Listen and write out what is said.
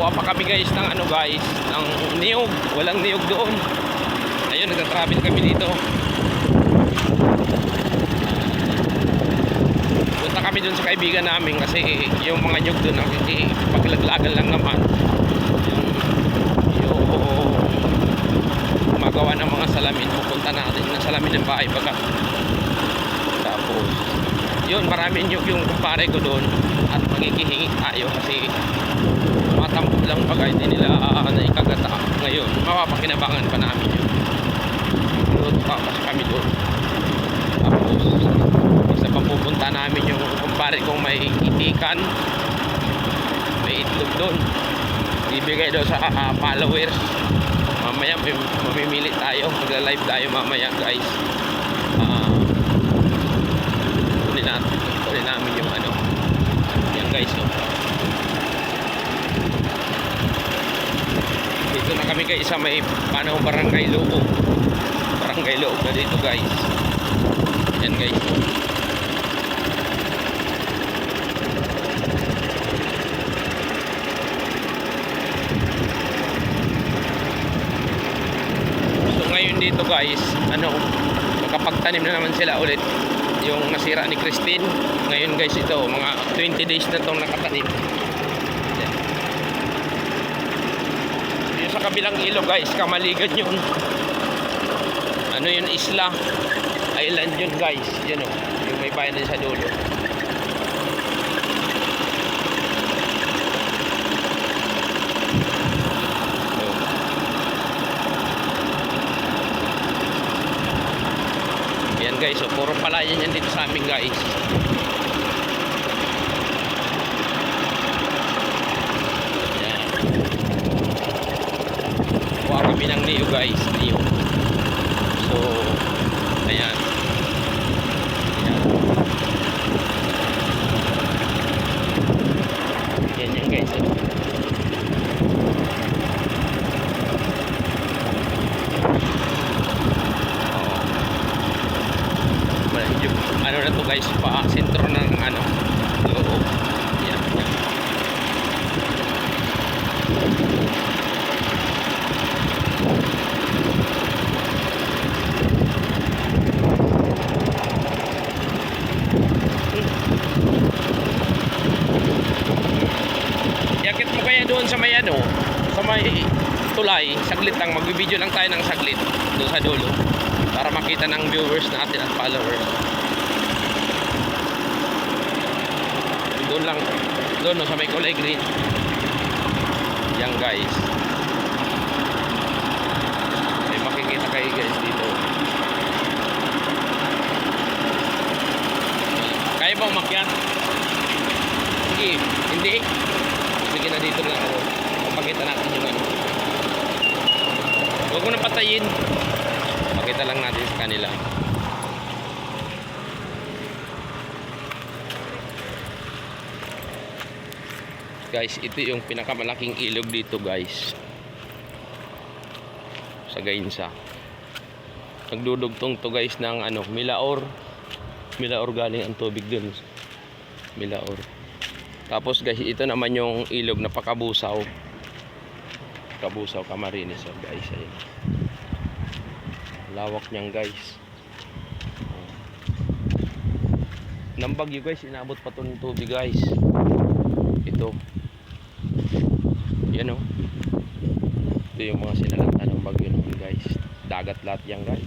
Kuha pa kami guys ng ano guys, ng niyog. Walang niyog doon. Ayun, nagta-travel kami dito. Punta kami doon sa kaibigan namin kasi yung mga niyog doon paglaglagan lang naman. Yung gumagawa ng mga salamin, pupunta natin ng salamin ng bahay baga. Tapos yun, maraming yung kumpare ko doon at magkikihingi tayo kasi matambok lang baga, hindi nila naikagata. Ngayon mapapakinabangan pa namin yun. Doon papas kami doon. Tapos isa pa pupunta namin yung kumpare kong may itikan, may itlog doon, ibigay daw sa followers. Mamaya mamimili tayo, magla-live tayo mamaya guys. Kunin namin yung ano. Yan guys, oh. Dito na kami guys sa may Barangay Loob. Barangay Loob na dito guys. Yan guys, oh. So ngayon dito guys, ano, makapagtanim na naman sila ulit yung nasira ni Christine. Ngayon guys, ito mga 20 days na itong nakatanim. Yan. Yung sa kabilang ilog guys, Kamaligan yun. Ano yun, isla, island yun guys. Yan o, yung may bayan din sa dulo. Yan guys, so puro palayan yan dito sa amin guys. Yan. Kuha kami ng niyo guys, niyo. So ayan. Ayan. Yan yan guys. Ano na to guys, pa sentro ng ano loob. Yan, yan. Yakit mo kaya doon sa may ano, sa may tulay, saglit lang, magbibideo lang tayo ng saglit doon sa dulo para makita ng viewers natin at followers. Doon lang, doon no, sa may kulay green. Yan guys, may makikita kayo guys dito. Kaya bang umakyat? Sige, hindi. Sige na dito lang ako. Pakita natin yung ano. Huwag mo na patayin. Pakita lang natin sa kanila. Guys, ito yung pinakamalaking ilog dito guys, sa Gainsa. Nagdudugtong to guys ng ano, Milaor galing ang tubig dun, Milaor. Tapos guys, ito naman yung ilog na Pakabusaw, Camarines guys. Ayan, lawak niyang guys. Nang bagyo guys, inabot pa to ng tubig guys. Ito yan o, ito yung mga sinalanta ng bagyo naman guys. Dagat lahat yan guys.